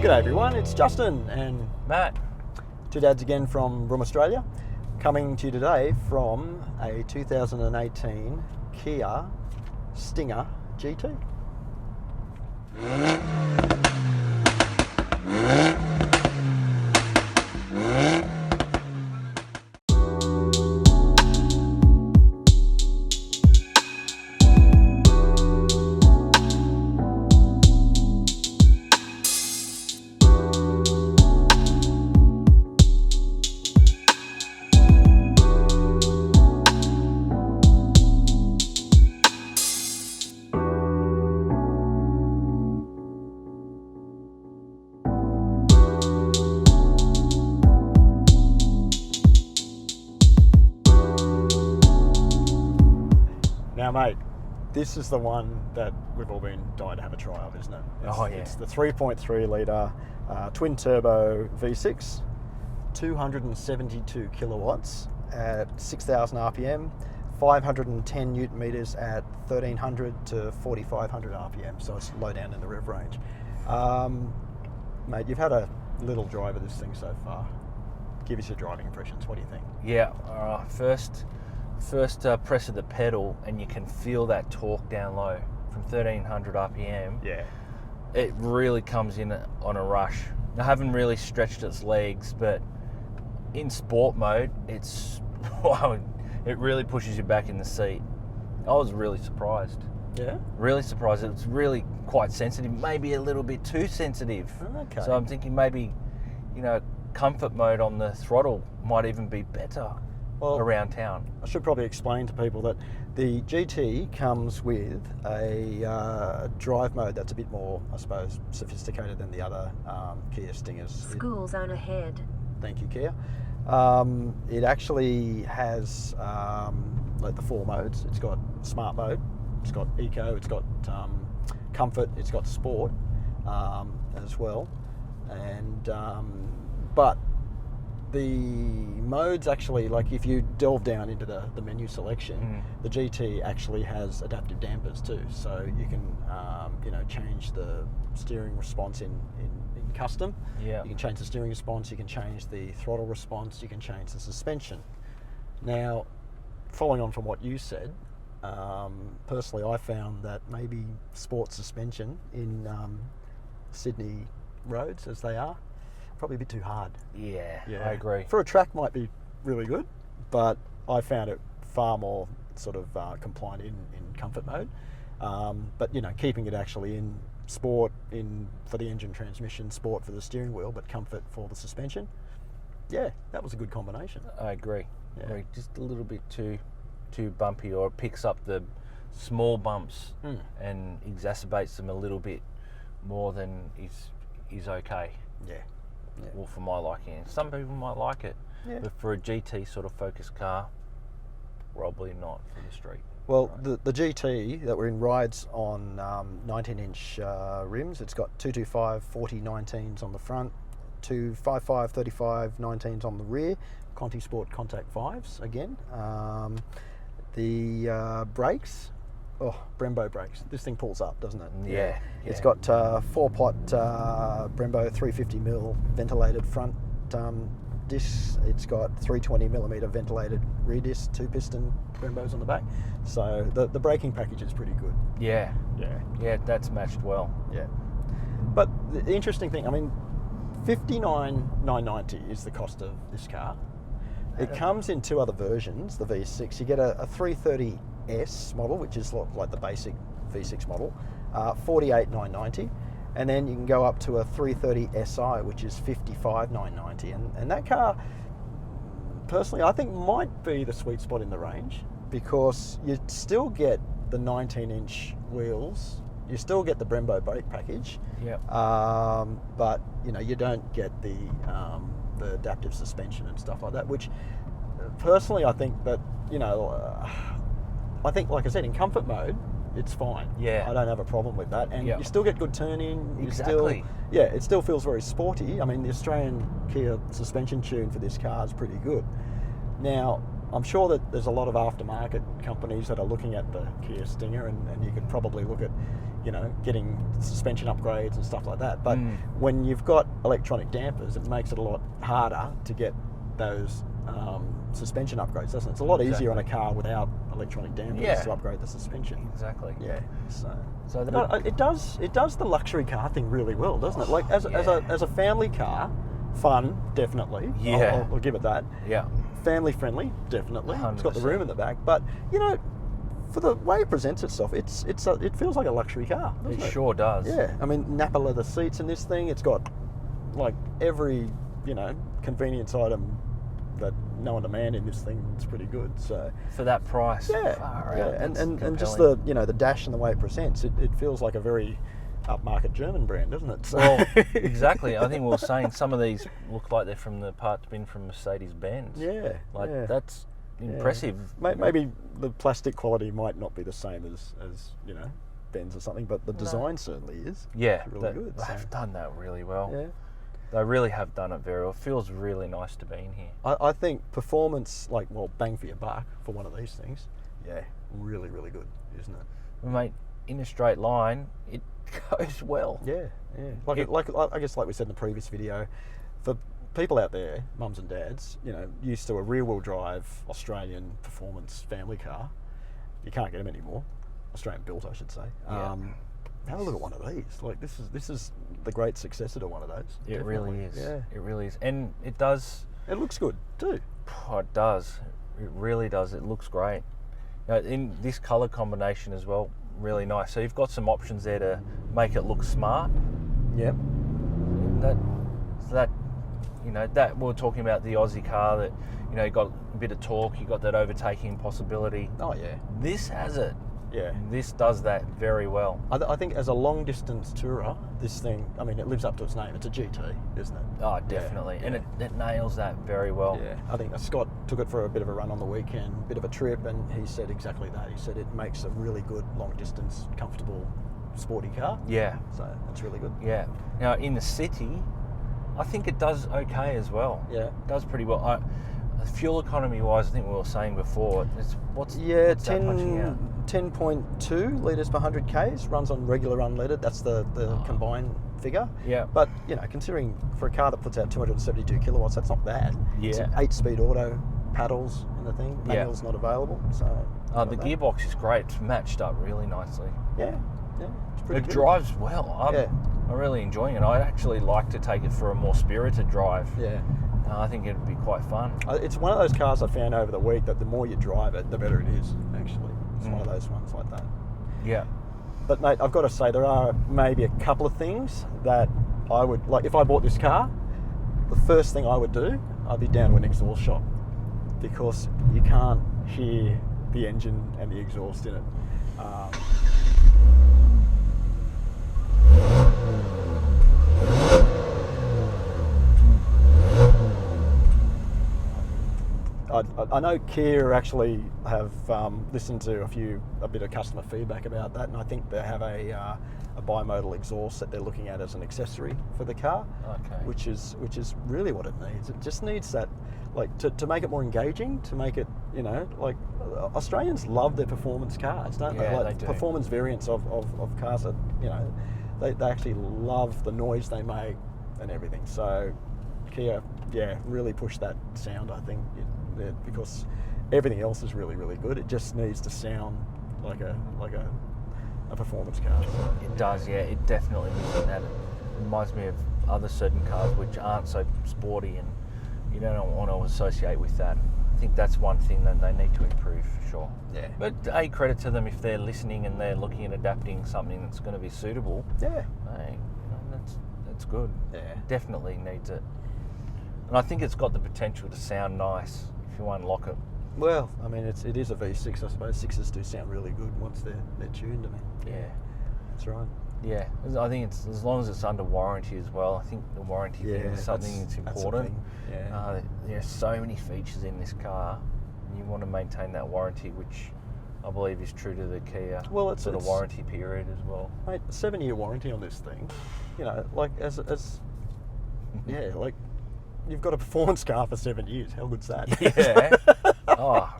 G'day everyone, it's Justin and Matt. two dads again from Broome, Australia, coming to you today from a 2018 Kia Stinger GT. Now, mate, this is the one that we've all been dying to have a try of, isn't it? It's the 3.3 litre twin turbo V6, 272 kilowatts at 6,000 RPM, 510 Newton meters at 1,300 to 4,500 RPM, so it's low down in the rev range. Mate, you've had a little drive of this thing so far. Give us your driving impressions. What do you think? Yeah, first press of the pedal and you can feel that torque down low from 1,300 RPM. Yeah. It really comes in on a rush. I haven't really stretched its legs, but in sport mode, it really pushes you back in the seat. I was really surprised. Yeah? Really surprised. It's really quite sensitive, maybe a little bit too sensitive. Okay. So I'm thinking maybe, comfort mode on the throttle might even be better around town. I should probably explain to people that the GT comes with a drive mode that's a bit more, I suppose, sophisticated than the other Kia Stingers. School zone ahead. Thank you, Kia. It actually has like the four modes. It's got smart mode, it's got eco, it's got comfort, it's got sport as well, and but the modes actually, like if you delve down into the menu selection, the GT actually has adaptive dampers too, so you can change the steering response in custom. Yeah. You can change the steering response, you can change the throttle response, you can change the suspension. Now, following on from what you said, personally I found that maybe sport suspension in Sydney roads as they are, probably a bit too hard. Yeah, I agree. For a track might be really good, but I found it far more sort of compliant in comfort mode. But keeping it actually in sport for the engine transmission, sport for the steering wheel, but comfort for the suspension. Yeah, that was a good combination. I agree. Yeah. Just a little bit too bumpy, or it picks up the small bumps and exacerbates them a little bit more than is okay. Yeah. Well, for my liking. Some people might like it, but for a GT sort of focused car, probably not for the street. Well, the GT that we're in rides on 19-inch rims. It's got 225 40 19s on the front, 255 35 19s on the rear, Conti Sport Contact 5s again. The brakes, Brembo brakes. This thing pulls up, doesn't it? Yeah. It's got 4-pot Brembo 350mm ventilated front discs. It's got 320mm ventilated rear discs, 2-piston Brembos on the back. So the braking package is pretty good. Yeah, that's matched well. Yeah. But the interesting thing, $59,990 is the cost of this car. It comes in two other versions, the V6. You get a 330S model, which is like the basic V6 model, $48,990. And then you can go up to a 330SI, which is $55,990. And that car, personally, I think might be the sweet spot in the range, because you still get the 19-inch wheels, you still get the Brembo brake package, but you don't get the adaptive suspension and stuff like that, which personally I think that I think, like I said, in comfort mode it's fine. I don't have a problem with that, and you still get good turning. Exactly. It still feels very sporty. The Australian Kia suspension tune for this car is pretty good. Now, I'm sure that there's a lot of aftermarket companies that are looking at the Kia Stinger, and you could probably look at you know, getting suspension upgrades and stuff like that. But when you've got electronic dampers, it makes it a lot harder to get those suspension upgrades, doesn't it? It's a lot easier on a car without electronic dampers to upgrade the suspension. Exactly. Yeah. So So it does the luxury car thing really well, doesn't it? Like as a family car, fun, definitely. Yeah. I'll give it that. Yeah. Family friendly, definitely. 100%. It's got the room in the back, but you know, for the way it presents itself, it feels like a luxury car, doesn't it? It sure does. Yeah. I mean, Napa leather seats in this thing. It's got like every, you know, convenience item that known to man in this thing. It's pretty good. So For that price. yeah, Far yeah. out. And just the, you know, the dash and the way it presents, it feels like a very upmarket German brand, doesn't it? So Well, exactly. I think we were saying some of these look like they're from the parts bin from Mercedes-Benz. yeah, Like yeah. that's impressive. Maybe the plastic quality might not be the same as you know, Benz or something, but the design certainly is. Yeah, It's really good. They've So, done that really well. yeah. They really have done it very well. It feels really nice to be in here. I think performance, like, well, bang for your buck for one of these things, yeah, really, really good, isn't it? Mate, in a straight line, it goes well. Yeah, yeah. Like I guess, like we said in the previous video, for people out there, mums and dads, you know, used to a rear-wheel drive Australian performance family car, you can't get them anymore. Australian built, I should say. Yeah. Have a look at one of these. Like this is the great successor to one of those. It really is. Yeah. It really is. And it does. It looks good too. Oh, it does. It really does. It looks great. In this colour combination as well, really nice. So you've got some options there to make it look smart. Yep. That you know, that we're talking about the Aussie car that, you know, you got a bit of torque, you got that overtaking possibility. Oh yeah. This has it. Yeah. This does that very well. I think as a long distance tourer, this thing, I mean, it lives up to its name. It's a GT, isn't it? Oh, definitely. Yeah, And it nails that very well. Yeah, I think Scott took it for a bit of a run on the weekend, bit of a trip, and he said exactly that. He said it makes a really good long distance, comfortable, sporty car. Yeah. So that's really good. Yeah. Now, in the city, I think it does okay as well. Yeah. It does pretty well. Fuel economy wise, I think we were saying before, what's that punching out? 10.2 litres per 100 Ks, runs on regular unleaded. That's the combined figure. Yeah. But, you know, considering for a car that puts out 272 kilowatts, that's not bad. Yeah. It's 8-speed auto, paddles in the thing. Manual's not available. So The gearbox is great. It's matched up really nicely. Yeah. Yeah. It's pretty It good. drives well. I'm really enjoying it. I'd actually like to take it for a more spirited drive. Yeah. I think it'd be quite fun. It's one of those cars I found over the week that the more you drive it, the better it is, actually. It's one of those ones like that. Yeah. But, mate, I've got to say, there are maybe a couple of things that I would, like, if I bought this car, the first thing I would do, I'd be down to an exhaust shop, because you can't hear the engine and the exhaust in it. I know Kia actually have listened to a bit of customer feedback about that, and I think they have a bimodal exhaust that they're looking at as an accessory for the car. Okay. Which is really what it needs. It just needs that, like, to make it more engaging, to make it, you know, like, Australians love their performance cars, don't they? Yeah, Like they do. performance variants of cars that, you know, they actually love the noise they make and everything. So Kia, yeah, really pushed that sound, I think, because everything else is really, really good. It just needs to sound like a performance car. It does, yeah. It definitely is. And it reminds me of other certain cars which aren't so sporty, and you don't want to associate with that. I think that's one thing that they need to improve, for sure. Yeah. But credit to them if they're listening and they're looking at adapting something that's going to be suitable. Yeah. Hey, you know, that's good. Yeah. Definitely needs it. And I think it's got the potential to sound nice if you unlock it. Well, I mean, it is a V6, I suppose. 6s do sound really good once they're tuned. I mean, Yeah. that's right. Yeah, I think it's, as long as it's under warranty as well. I think the warranty thing is something that's the important. thing. Yeah. There's so many features in this car, and you want to maintain that warranty, which I believe is true to the Kia. Well, it's sort of warranty period as well. Mate, a 7-year warranty on this thing. You know, like as yeah, like you've got a performance car for 7 years. How good's that? Yeah. Oh,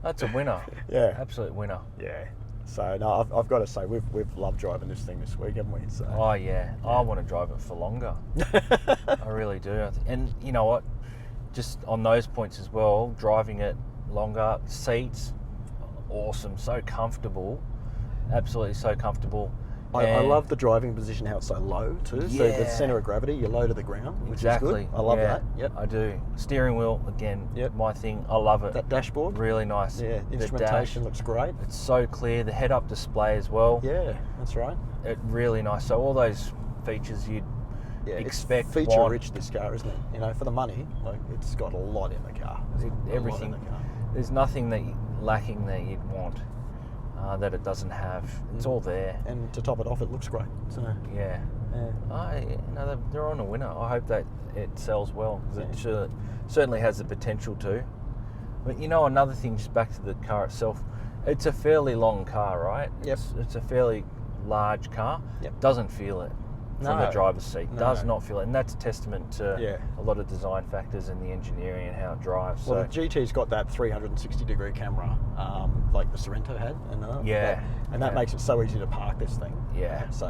that's a winner. Yeah. Absolute winner. Yeah. So no, I've got to say we've loved driving this thing this week, haven't we? So. Oh yeah, I want to drive it for longer. I really do. And you know what? Just on those points as well, driving it longer, seats, awesome, so comfortable, absolutely so comfortable. I love the driving position, how it's so low too. So the centre of gravity, you're low to the ground, which is good. I love that. Yep. I do. Steering wheel, again, my thing. I love it. That dashboard. Really nice. Yeah, the instrumentation looks great. It's so clear. The head-up display as well. Yeah, that's right. Really nice. So all those features you'd expect. It's feature-rich, this car, isn't it? You know, for the money, like it's got a lot in the car. Everything. There's nothing lacking that you'd want. That it doesn't have. It's all there. And to top it off, it looks great. So yeah. They're on a winner. I hope that it sells well, because it certainly has the potential to. But you know, another thing, just back to the car itself, it's a fairly long car, right? Yep. It's a fairly large car. Yep. Doesn't feel it from the driver's seat. No. Does not feel it, and that's a testament to a lot of design factors and the engineering and how it drives. Well, the GT's got that 360-degree camera, like the Sorento had, and that makes it so easy to park this thing. Yeah. So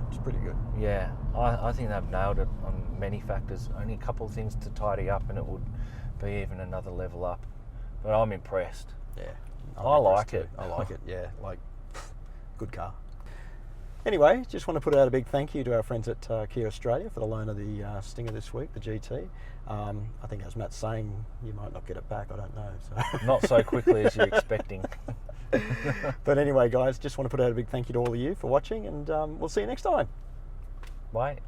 it's pretty good. Yeah, I think they've nailed it on many factors. Only a couple of things to tidy up, and it would be even another level up. But I'm impressed. Yeah, I like it. I like it. Yeah, like good car. Anyway, just want to put out a big thank you to our friends at Kia Australia for the loan of the Stinger this week, the GT. I think as Matt's saying, you might not get it back, I don't know. So. Not so quickly as you're expecting. But anyway, guys, just want to put out a big thank you to all of you for watching, and we'll see you next time. Bye.